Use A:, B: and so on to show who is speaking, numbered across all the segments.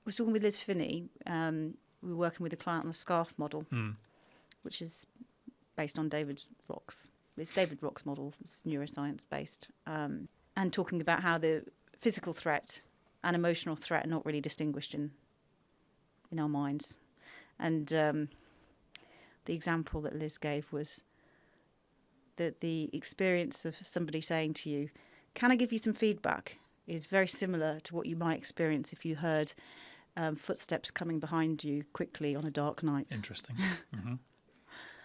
A: was talking with Liz Finney. We were working with a client on the SCARF model, which is based on David Rock's. It's David Rock's model. It's neuroscience based, and talking about how the physical threat and emotional threat are not really distinguished in our minds. And the example that Liz gave was that the experience of somebody saying to you, "Can I give you some feedback?" is very similar to what you might experience if you heard footsteps coming behind you quickly on a dark night.
B: Interesting. Mm-hmm.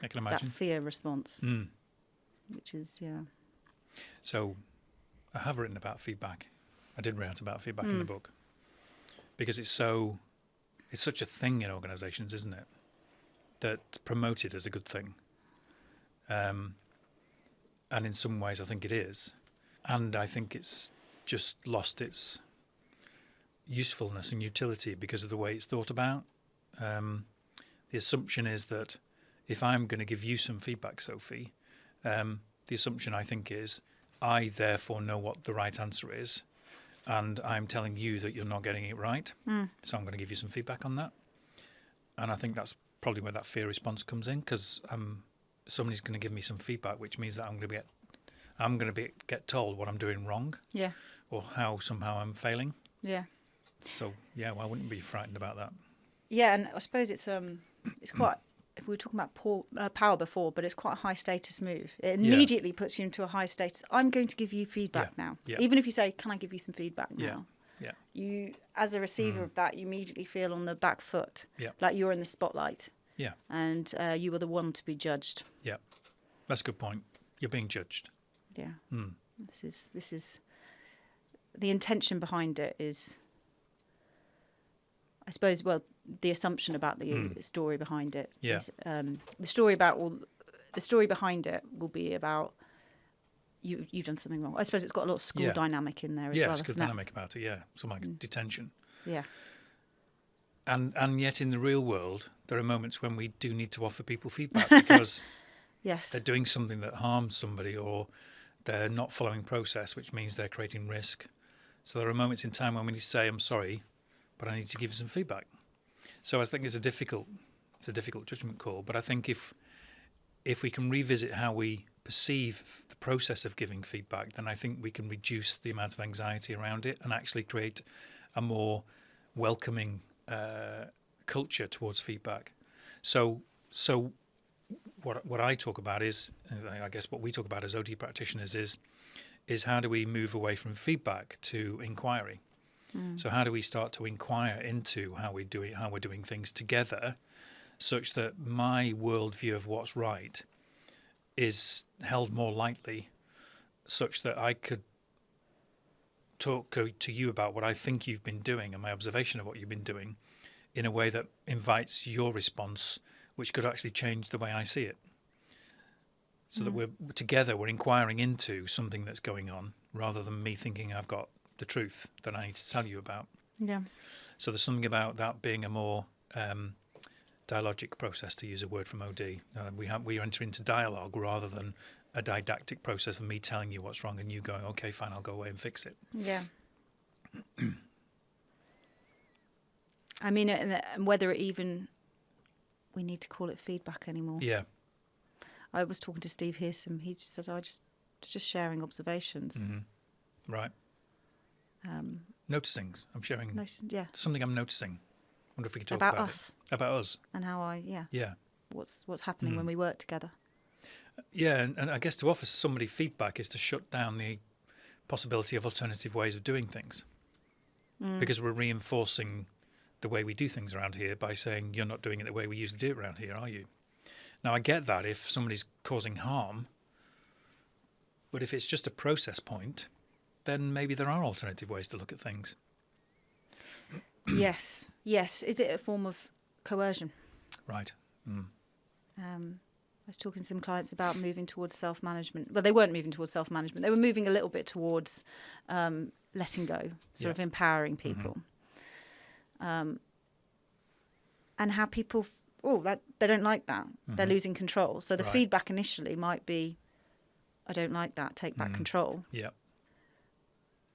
B: I can imagine.
A: That fear response, which is,
B: So I have written about feedback. I did write about feedback in the book because it's such a thing in organisations, isn't it? That's promoted as a good thing. And in some ways I think it is. And I think it's just lost its usefulness and utility because of the way it's thought about. The assumption is that if I'm going to give you some feedback, Sophie, the assumption I think is I therefore know what the right answer is, and I'm telling you that you're not getting it right. So I'm going to give you some feedback on that. And I think that's probably where that fear response comes in, because somebody's going to give me some feedback, which means that I'm going to get told what I'm doing wrong, or how somehow I'm failing. Yeah. So why wouldn't we be frightened about that?
A: Yeah, and I suppose it's quite. If we were talking about power before, but it's quite a high status move. It immediately puts you into a high status. I'm going to give you feedback now. Yeah. Even if you say, "Can I give you some feedback now?"
B: Yeah.
A: You, as a receiver of that, you immediately feel on the back foot, like you're in the spotlight. Yeah. And you are the one to be judged.
B: Yeah, that's a good point. You're being judged.
A: Yeah. This is the intention behind it is, I suppose, the assumption about the story behind it.
B: Yeah.
A: Is, the story behind it will be about you've done something wrong. I suppose it's got a lot of school dynamic in there as well.
B: Yeah, school dynamic about it. Yeah, something like detention.
A: Yeah.
B: And yet in the real world, there are moments when we do need to offer people feedback because they're doing something that harms somebody, or they're not following process, which means they're creating risk. So there are moments in time when we need to say, "I'm sorry, but I need to give you some feedback." So I think it's a difficult judgment call. But I think if we can revisit how we perceive the process of giving feedback, then I think we can reduce the amount of anxiety around it and actually create a more welcoming culture towards feedback. So what I talk about is, I guess what we talk about as OT practitioners is how do we move away from feedback to inquiry? So how do we start to inquire into how we're doing things together, such that my worldview of what's right is held more lightly, such that I could talk to you about what I think you've been doing and my observation of what you've been doing in a way that invites your response, which could actually change the way I see it. So that we're inquiring into something that's going on, rather than me thinking I've got the truth that I need to tell you about. Yeah. So there's something about that being a more dialogic process, to use a word from OD. We enter into dialogue rather than a didactic process of me telling you what's wrong and you going, "Okay, fine, I'll go away and fix it." Yeah.
A: I mean, whether it even we need to call it feedback anymore.
B: Yeah.
A: I was talking to Steve Hearsom. He just said, it's just sharing observations.
B: Mm-hmm. Right. Noticing. I'm sharing something I'm noticing. I wonder if we could talk about
A: us.
B: It. About us.
A: And how what's happening when we work together.
B: Yeah, and I guess to offer somebody feedback is to shut down the possibility of alternative ways of doing things. Because we're reinforcing the way we do things around here by saying, "You're not doing it the way we usually do it around here, are you?" Now, I get that if somebody's causing harm, but if it's just a process point, then maybe there are alternative ways to look at things.
A: Yes. Is it a form of coercion?
B: Right.
A: I was talking to some clients about moving towards self-management. Well, they weren't moving towards self-management. They were moving a little bit towards letting go, sort of empowering people. And how people, they don't like that. They're losing control. So the feedback initially might be, "I don't like that, take back control."
B: Yeah.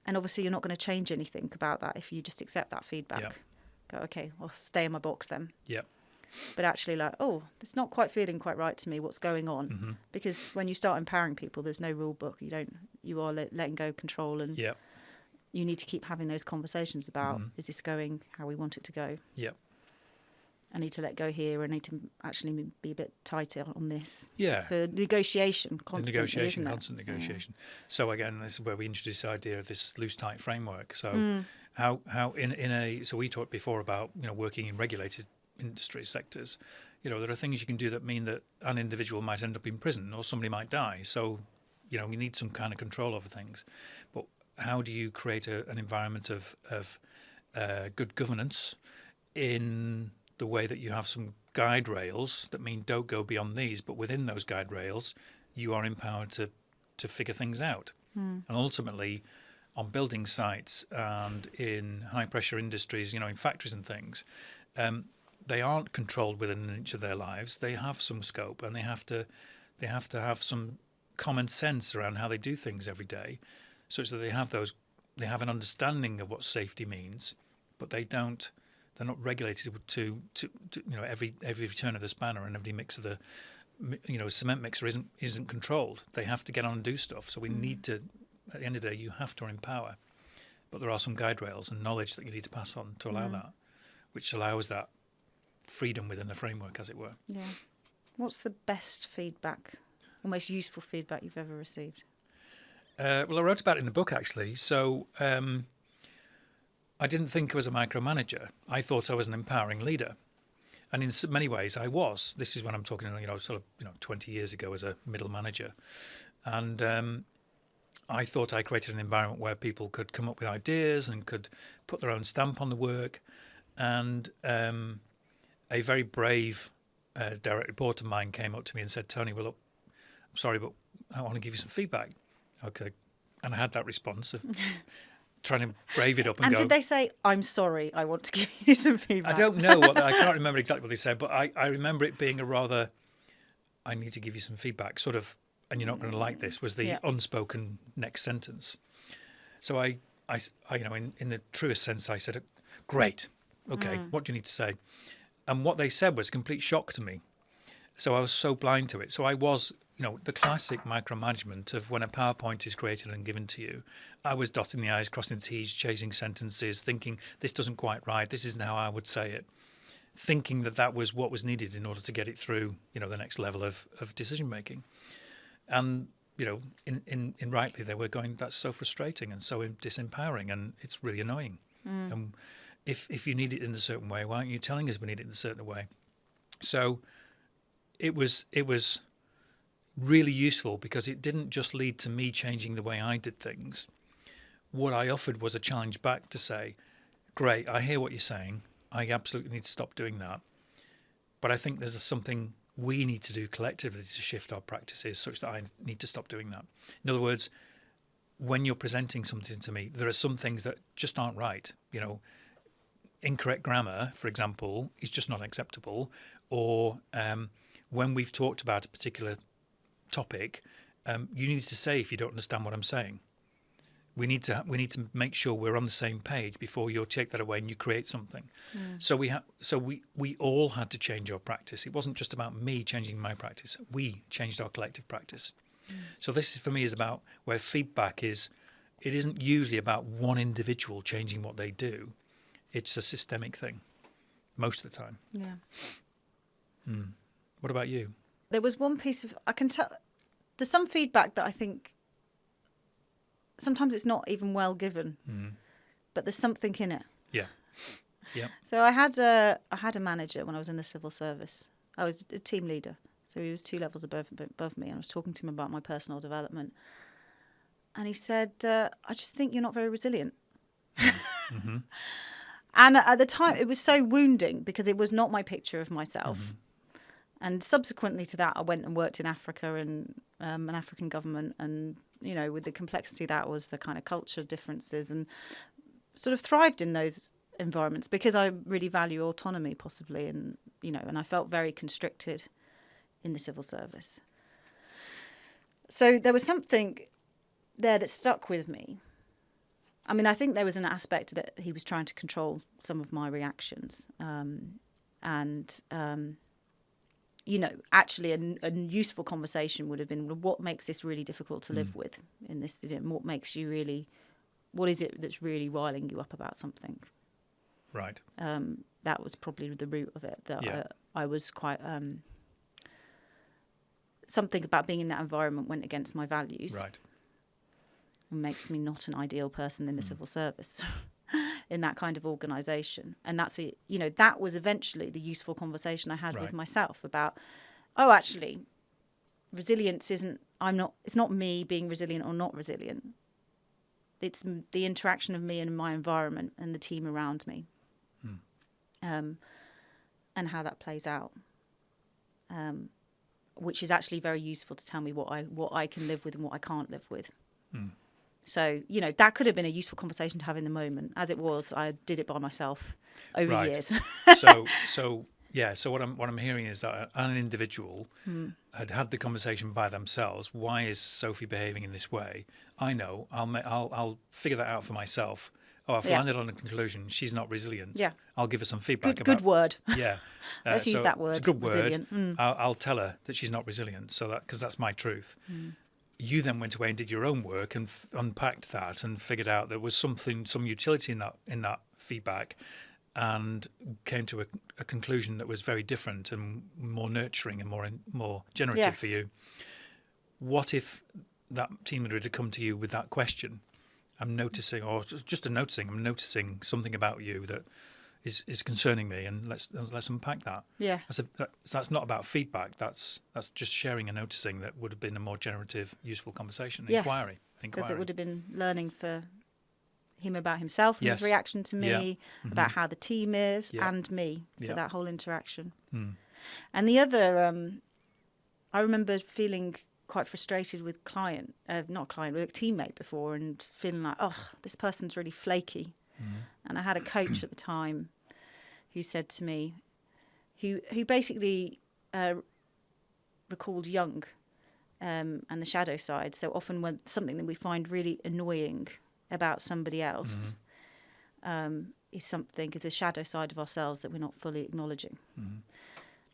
A: And obviously you're not going to change anything about that if you just accept that feedback. go, okay, I'll stay in my box then.
B: Yeah.
A: But actually like, oh, it's not quite feeling quite right to me. What's going on?
B: Mm-hmm.
A: Because when you start empowering people, there's no rule book. You are letting go of control, and you need to keep having those conversations about, is this going how we want it to go?
B: Yeah.
A: I need to let go here. I need to actually be a bit tighter on this.
B: Yeah.
A: It's a negotiation constantly, isn't it?
B: Constant negotiation. So again, this is where we introduce the idea of this loose, tight framework. So how so we talked before about, working in regulated industry sectors. There are things you can do that mean that an individual might end up in prison or somebody might die. So, you need some kind of control over things. But how do you create an environment of good governance in the way that you have some guide rails that mean don't go beyond these, but within those guide rails, you are empowered to figure things out. And ultimately, on building sites and in high pressure industries, in factories and things, they aren't controlled within an inch of their lives. They have some scope, and they have to have some common sense around how they do things every day, such that they have an understanding of what safety means, but they're not regulated to every turn of the spanner and every mix of the cement mixer isn't controlled. They have to get on and do stuff. So we need to, at the end of the day, you have to empower, but there are some guide rails and knowledge that you need to pass on to allow that, which allows that freedom within the framework, as it were. Yeah.
A: What's the best feedback, or most useful feedback you've ever received?
B: Well, I wrote about it in the book, actually. So I didn't think I was a micromanager. I thought I was an empowering leader. And in many ways, I was. This is when I'm talking, 20 years ago as a middle manager. And I thought I created an environment where people could come up with ideas and could put their own stamp on the work. And a very brave direct report of mine came up to me and said, Tony, well, look, I'm sorry, but I want to give you some feedback. Okay. And I had that response of trying to brave it up and go.
A: And did they say, I'm sorry, I want to give you some feedback?
B: I don't know. I can't remember exactly what they said, but I remember it being a rather, I need to give you some feedback, sort of, and you're not going to like this, was the unspoken next sentence. So I in the truest sense, I said, great, okay, what do you need to say? And what they said was a complete shock to me. So I was so blind to it. So I was, the classic micromanagement of when a PowerPoint is created and given to you, I was dotting the I's, crossing the T's, chasing sentences, thinking this doesn't quite right, this isn't how I would say it, thinking that was what was needed in order to get it through, the next level of decision making. And, in rightly they were going, that's so frustrating and so disempowering, and it's really annoying. And if you need it in a certain way, why aren't you telling us we need it in a certain way? So it was really useful because it didn't just lead to me changing the way I did things. What I offered was a challenge back to say, great, I hear what you're saying. I absolutely need to stop doing that. But I think there's something we need to do collectively to shift our practices such that I need to stop doing that. In other words, when you're presenting something to me, there are some things that just aren't right. Incorrect grammar, for example, is just not acceptable. Or when we've talked about a particular topic, you need to say if you don't understand what I'm saying. We need to make sure we're on the same page before you take that away and you create something. So we all had to change our practice. It wasn't just about me changing my practice. We changed our collective practice. So this for me is about where feedback is. It isn't usually about one individual changing what they do. It's a systemic thing most of the time. Yeah. What about you?
A: There was one piece of, I can tell, there's some feedback that I think sometimes it's not even well given, but there's something in it.
B: Yeah. Yeah.
A: So I had a manager when I was in the civil service. I was a team leader. So he was 2 levels above me, and I was talking to him about my personal development. And he said, I just think you're not very resilient. Mm-hmm. And at the time, it was so wounding because it was not my picture of myself. Mm-hmm. And subsequently to that, I went and worked in Africa and an African government. And, with the complexity that was the kind of culture differences, and sort of thrived in those environments because I really value autonomy possibly. And, and I felt very constricted in the civil service. So there was something there that stuck with me. I mean, I think there was an aspect that he was trying to control some of my reactions. Actually a useful conversation would have been, well, what makes this really difficult to live with in this? What is it that's really riling you up about something?
B: Right.
A: That was probably the root of it, that I was quite... something about being in that environment went against my values.
B: Right.
A: It makes me not an ideal person in the civil service, in that kind of organisation. And that was eventually the useful conversation I had with myself about, actually, resilience it's not me being resilient or not resilient. It's the interaction of me and my environment and the team around me, and how that plays out. Which is actually very useful to tell me what I can live with and what I can't live with. So, that could have been a useful conversation to have in the moment. As it was, I did it by myself over years.
B: So what I'm hearing is that an individual had the conversation by themselves. Why is Sophie behaving in this way? I know. I'll figure that out for myself. I've landed on a conclusion. She's not resilient. Yeah. I'll give her some feedback.
A: Good word.
B: Yeah.
A: Let's use that word.
B: It's a good word.
A: Resilient.
B: I'll tell her that she's not resilient, because that's my truth. You then went away and did your own work and unpacked that and figured out there was some utility in that feedback, and came to a conclusion that was very different and more nurturing and more generative for you. What if that team leader had come to you with that question? I'm noticing something about you that is concerning me, and let's unpack that. Yeah. That's not about feedback. That's just sharing and noticing that would have been a more generative, useful conversation, inquiry.
A: Because it would have been learning for him about himself and his reaction to me, about how the team is and me. So that whole interaction. And the other, I remember feeling quite frustrated with with a teammate before, and feeling like, this person's really flaky. And I had a coach at the time who said to me, who basically recalled Jung and the shadow side. So often when something that we find really annoying about somebody else is a shadow side of ourselves that we're not fully acknowledging.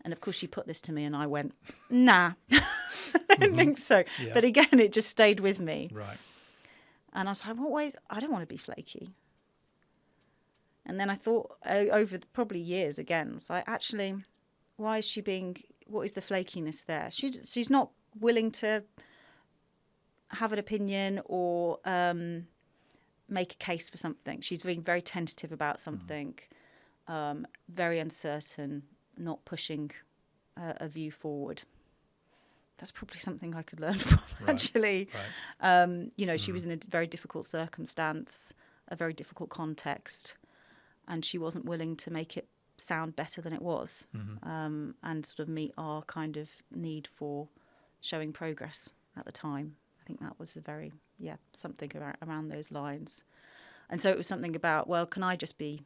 A: And of course she put this to me and I went, nah, I don't think so. Yeah. But again, it just stayed with me. Right. And I was like, what ways? I don't want to be flaky. And then I thought over probably years again, I was like, actually, what is the flakiness there? She's not willing to have an opinion or make a case for something. She's being very tentative about something, very uncertain, not pushing a view forward. That's probably something I could learn from, actually. Right. She was in a very difficult circumstance, a very difficult context, and she wasn't willing to make it sound better than it was, and sort of meet our kind of need for showing progress at the time. I think that was something around those lines. And so it was something about, well, can I just be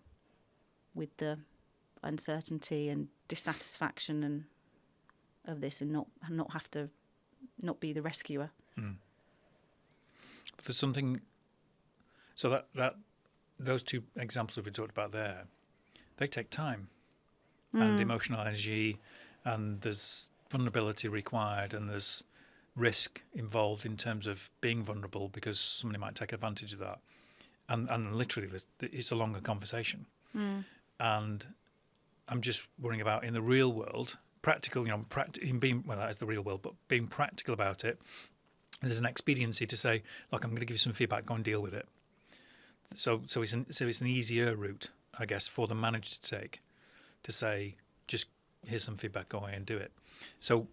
A: with the uncertainty and dissatisfaction and of this, and not have to not be the rescuer.
B: There's something. So that those two examples that we talked about there, they take time and emotional energy, and there's vulnerability required, and there's risk involved in terms of being vulnerable because somebody might take advantage of that, and literally it's a longer conversation. And I'm just worrying about in the real world. Practical, that is the real world, but being practical about it, there's an expediency to say, look, I'm going to give you some feedback, go and deal with it. So it's an easier route, I guess, for the manager to take, to say, just here's some feedback, go away and do it. So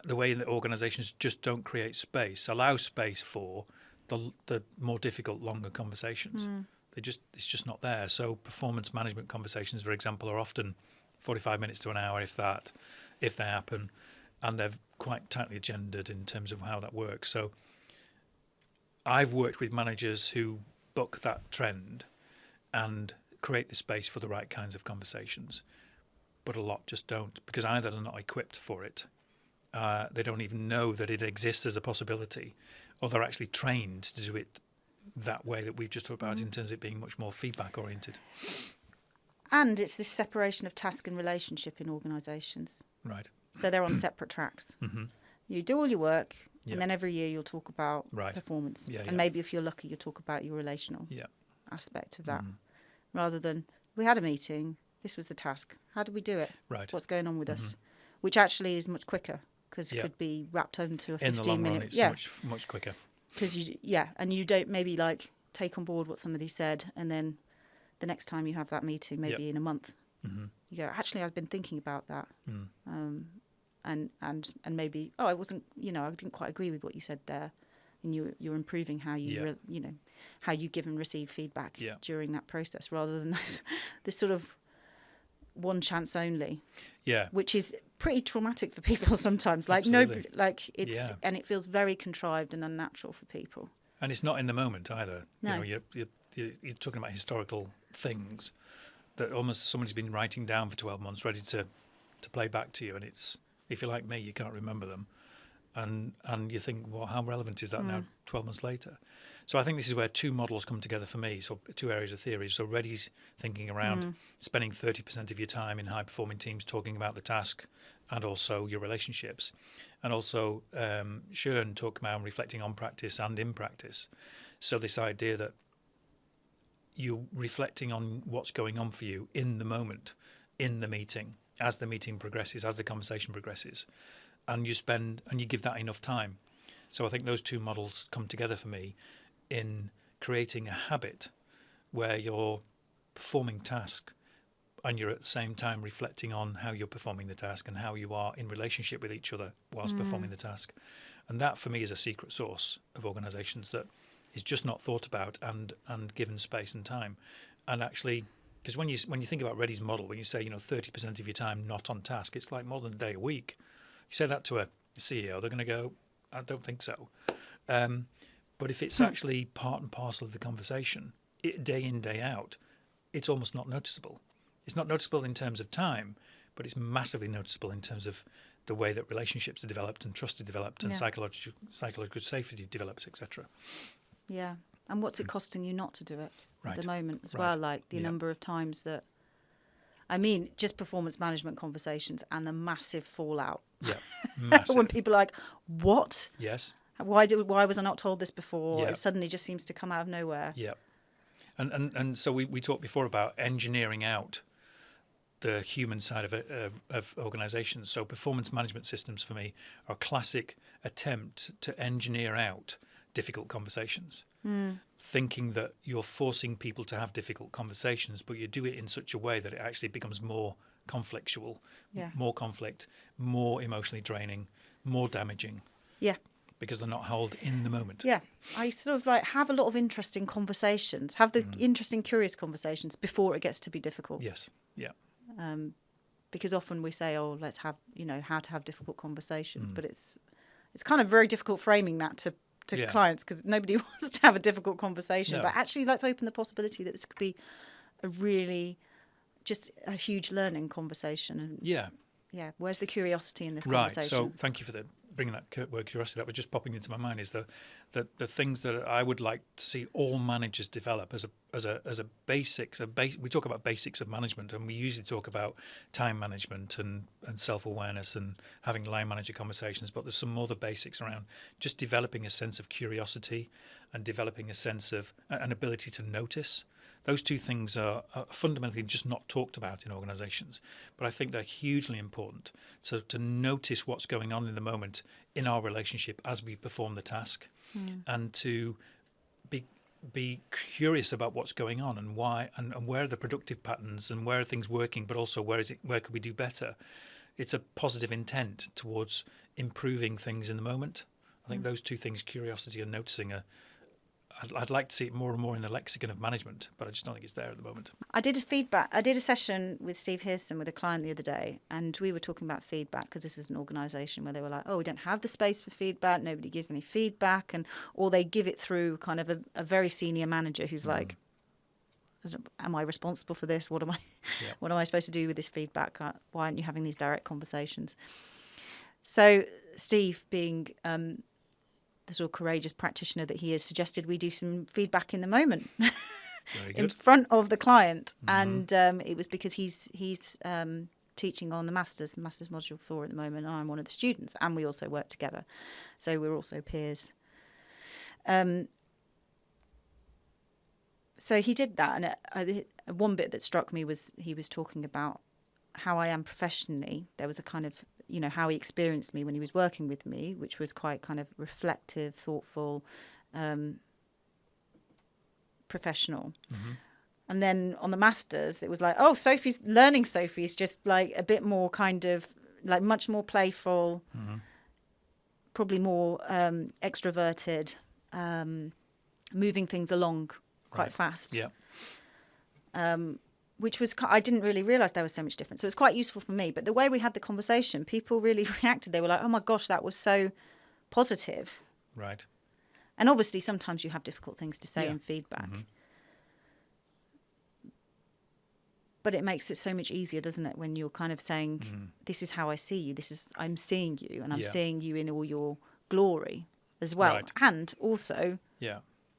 B: the way that organisations just don't create space, allow space for the more difficult, longer conversations. It's just not there. So performance management conversations, for example, are often 45 minutes to an hour, if they happen, and they're quite tightly agendaed in terms of how that works. So I've worked with managers who buck that trend and create the space for the right kinds of conversations, but a lot just don't, because either they're not equipped for it, they don't even know that it exists as a possibility, or they're actually trained to do it that way that we've just talked about in terms of it being much more feedback oriented.
A: And it's this separation of task and relationship in organisations.
B: Right.
A: So they're on separate tracks.
B: Mm-hmm.
A: You do all your work, and then every year you'll talk about performance.
B: Yeah,
A: and maybe if you're lucky, you'll talk about your relational aspect of that. Rather than, we had a meeting, this was the task. How did we do it?
B: Right.
A: What's going on with us? Which actually is much quicker, because it could be wrapped into a 15-minute...
B: In the long run, it's much quicker.
A: Because and you don't maybe like take on board what somebody said, and then the next time you have that meeting, maybe in a month, you go, actually, I've been thinking about that. And maybe, I wasn't, I didn't quite agree with what you said there. And you're improving how you, how you give and receive feedback during that process, rather than this sort of one chance only. Yeah. Which is pretty traumatic for people sometimes. Like
B: Absolutely.
A: And it feels very contrived and unnatural for people.
B: And it's not in the moment either.
A: No.
B: You're talking about historical things that almost somebody's been writing down for 12 months, ready to play back to you, and it's, if you're like me, you can't remember them, and you think, well, how relevant is that now 12 months later? So I think this is where two models come together for me, so two areas of theory. So Reddy's thinking around spending 30% of your time in high-performing teams talking about the task and also your relationships, and also Sharon talking about reflecting on practice and in practice. So this idea that you're reflecting on what's going on for you in the moment, in the meeting, as the meeting progresses, as the conversation progresses, and you give that enough time. So I think those two models come together for me in creating a habit where you're performing task and you're at the same time reflecting on how you're performing the task and how you are in relationship with each other whilst performing the task. And that for me is a secret sauce of organisations that is just not thought about and given space and time. And actually, because when you think about Reddy's model, when you say 30% of your time not on task, it's like more than a day a week. You say that to a CEO, they're going to go, I don't think so. But if it's actually part and parcel of the conversation, day in, day out, it's almost not noticeable. It's not noticeable in terms of time, but it's massively noticeable in terms of the way that relationships are developed and trust is developed and psychological safety develops, etc.
A: Yeah. And what's it costing you not to do it at the moment as well? Like the number of times that, just performance management conversations and the massive fallout. Yeah, massive. When people are like, what?
B: Yes.
A: Why was I not told this before? Yeah. It suddenly just seems to come out of nowhere.
B: Yeah. And so we talked before about engineering out the human side of organisations. So performance management systems for me are a classic attempt to engineer out difficult conversations, thinking that you're forcing people to have difficult conversations, but you do it in such a way that it actually becomes more conflictual, more conflict, more emotionally draining, more damaging. Yeah. Because they're not held in the moment.
A: Yeah. I sort of have a lot of interesting conversations, have the interesting, curious conversations before it gets to be difficult.
B: Yes. Yeah.
A: Because often we say, let's have, how to have difficult conversations, but it's kind of very difficult framing that to clients, because nobody wants to have a difficult conversation. No. But actually, let's open the possibility that this could be a really just a huge learning conversation. And yeah. Where's the curiosity in this conversation?
B: Right. So thank you for bringing that word curiosity. That was just popping into my mind. Is the things that I would like to see all managers develop as a basics. We talk about basics of management, and we usually talk about time management and self-awareness and having line manager conversations. But there's some other basics around just developing a sense of curiosity and developing a sense of an ability to notice. Those two things are fundamentally just not talked about in organisations, but I think they're hugely important. So to notice what's going on in the moment in our relationship as we perform the task, and to be curious about what's going on and why, and where are the productive patterns and where are things working, but also where could we do better. It's a positive intent towards improving things in the moment. I think those two things, curiosity and noticing, I'd like to see it more and more in the lexicon of management, but I just don't think it's there at the moment.
A: I did a session with Steve Hearson with a client the other day, and we were talking about feedback, because this is an organisation where they were like, we don't have the space for feedback, nobody gives any feedback, or they give it through kind of a very senior manager who's like, am I responsible for this? What am I supposed to do with this feedback? Why aren't you having these direct conversations? So Steve, being the sort of courageous practitioner that he is, suggested we do some feedback in the moment
B: in
A: front of the client. And it was because he's teaching on the master's module 4 at the moment, and I'm one of the students, and we also work together, so we're also peers. So he did that, and one bit that struck me was he was talking about how I am professionally. There was a kind of, how he experienced me when he was working with me, which was quite kind of reflective, thoughtful, professional. And then on the masters, it was like, oh, Sophie's just like a bit more kind of like much more playful, probably more extroverted, moving things along quite fast.
B: Yeah.
A: Which was, I didn't really realise there was so much difference. So it was quite useful for me. But the way we had the conversation, people really reacted. They were like, oh my gosh, that was so positive.
B: Right.
A: And obviously sometimes you have difficult things to say in feedback. But it makes it so much easier, doesn't it, when you're kind of saying, this is how I see you. I'm seeing you, and I'm seeing you in all your glory as well.
B: Right.
A: And also,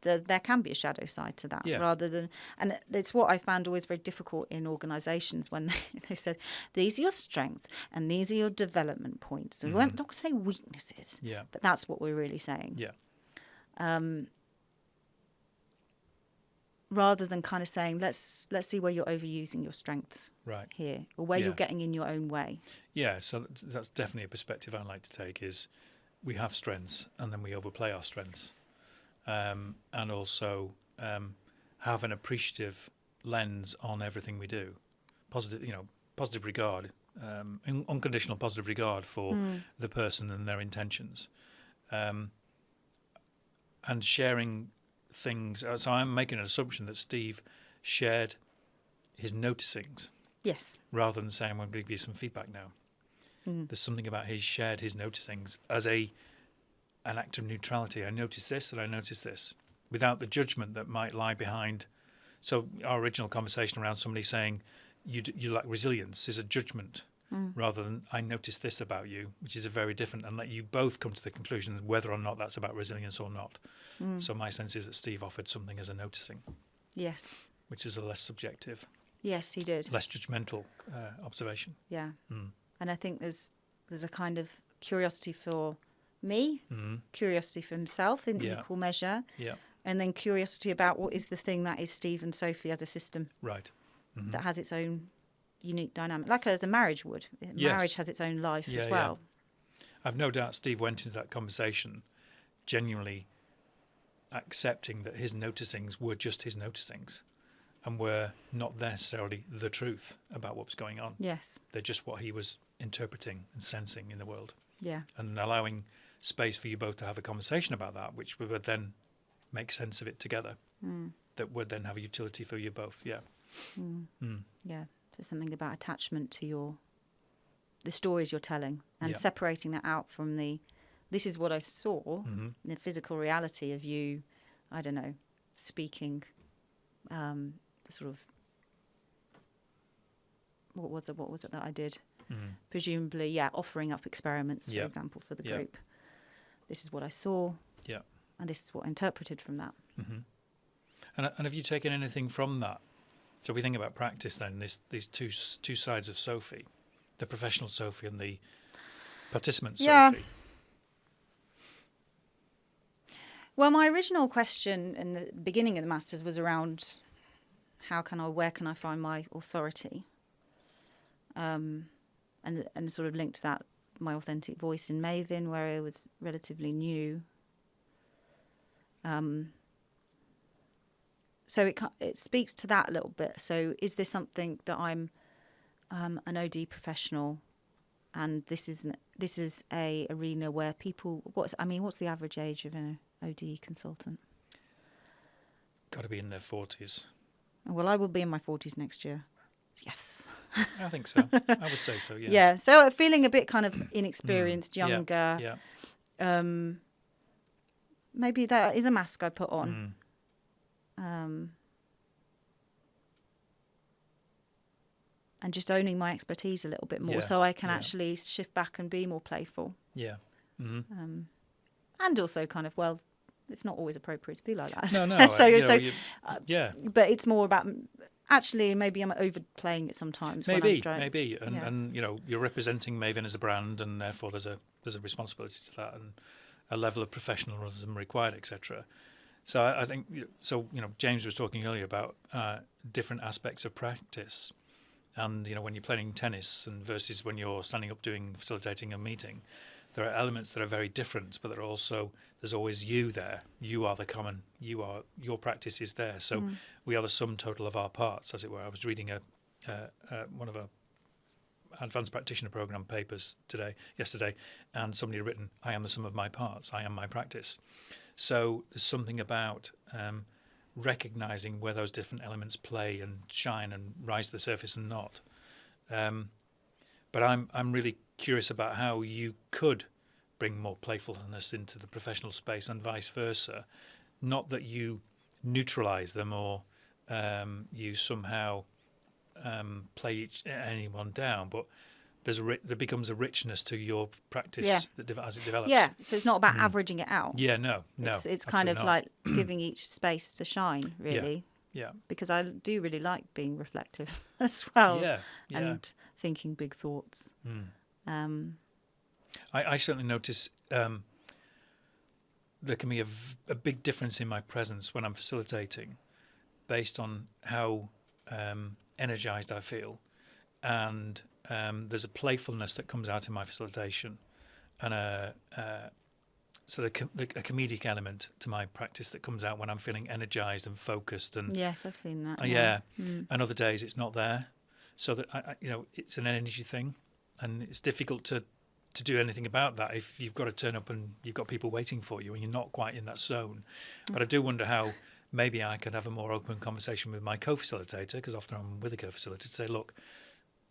A: there can be a shadow side to that, rather than, and it's what I found always very difficult in organisations when they said, these are your strengths and these are your development points. So we weren't not going to say weaknesses, but that's what we're really saying.
B: Yeah.
A: Rather than kind of saying, let's see where you're overusing your strengths here, or where you're getting in your own way.
B: Yeah, so that's definitely a perspective I like to take, is we have strengths and then we overplay our strengths. And also have an appreciative lens on everything we do. Positive regard, unconditional positive regard for the person and their intentions. And sharing things. So I'm making an assumption that Steve shared his noticings.
A: Yes.
B: Rather than saying, I'm going to give you some feedback now. There's something about his noticings as an act of neutrality. I notice this and I notice this, without the judgment that might lie behind. So our original conversation around somebody saying you lack resilience is a judgment, rather than I notice this about you, which is a very different, and let you both come to the conclusion whether or not that's about resilience or not. So my sense is that Steve offered something as a noticing.
A: Yes.
B: Which is a less subjective.
A: Yes, he did.
B: Less judgmental observation.
A: Yeah. And I think there's a kind of curiosity for me, curiosity for himself in equal measure, and then curiosity about what is the thing that is Steve and Sophie as a system.
B: Right.
A: That has its own unique dynamic, like as a marriage would. Marriage has its own life as well.
B: I've no doubt Steve went into that conversation genuinely accepting that his noticings were just his noticings and were not necessarily the truth about what was going on.
A: Yes.
B: They're just what he was interpreting and sensing in the world.
A: Yeah.
B: And allowing space for you both to have a conversation about that, which would then make sense of it together. That would then have a utility for you both. Yeah.
A: Yeah. So something about attachment to the stories you're telling, and separating that out from this is what I saw, the physical reality of you, I don't know, speaking, sort of, what was it that I did? Presumably, offering up experiments, for example, for the group. This is what I saw, and this is what I interpreted from that.
B: And have you taken anything from that? So we think about practice then, these two sides of Sophie, the professional Sophie and the participant Sophie.
A: Well, my original question in the beginning of the Masters was around where can I find my authority? And sort of linked to that, my authentic voice in Mayvin, where I was relatively new. So it speaks to that a little bit. So is this something that I'm an OD professional, and this is a arena where people, what's the average age of an OD consultant?
B: Got to be in their 40s.
A: Well, I will be in my 40s next year. Yes.
B: I think so. I would say so, yeah.
A: Yeah, so feeling a bit kind of inexperienced, younger.
B: Yeah.
A: Maybe that is a mask I put on. And just owning my expertise a little bit more, so I can actually shift back and be more playful.
B: Yeah.
A: And also kind of, well, it's not always appropriate to be like that.
B: No.
A: Yeah. But it's more about, actually, maybe I'm overplaying it sometimes.
B: Maybe. And you're representing Mayvin as a brand, and therefore there's a responsibility to that, and a level of professionalism required, etc. So I think, James was talking earlier about different aspects of practice. And, when you're playing tennis and versus when you're standing up facilitating a meeting, there are elements that are very different, but there's always you there. You are the common, your practice is there. So we are the sum total of our parts, as it were. I was reading one of our advanced practitioner program papers yesterday, and somebody had written, I am the sum of my parts, I am my practice. So there's something about recognising where those different elements play and shine and rise to the surface and not. But I'm really curious about how you could bring more playfulness into the professional space and vice versa. Not that you neutralise them or you somehow play anyone down, but there becomes a richness to your practice as it develops.
A: Yeah, so it's not about averaging it out.
B: Yeah, no.
A: It's kind of not. Like giving each space to shine, really.
B: Yeah.
A: Because I do really like being reflective as well.
B: Yeah.
A: And thinking big thoughts.
B: I certainly notice there can be a big difference in my presence when I'm facilitating based on how energised I feel. And there's a playfulness that comes out in my facilitation, and a comedic element to my practice that comes out when I'm feeling energised and focused. And
A: yes, I've seen that.
B: And other days it's not there, so that it's an energy thing, and it's difficult to do anything about that if you've got to turn up and you've got people waiting for you and you're not quite in that zone. But I do wonder how maybe I could have a more open conversation with my co-facilitator, because often I'm with a co-facilitator, to say, look,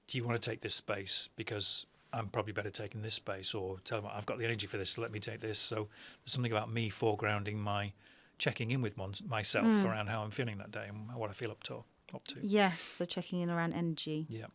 B: do you want to take this space? Because I'm probably better taking this space, or tell them I've got the energy for this, so let me take this. So there's something about me foregrounding checking in with myself around how I'm feeling that day and what I feel up to.
A: Yes, so checking in around energy.
B: Yeah.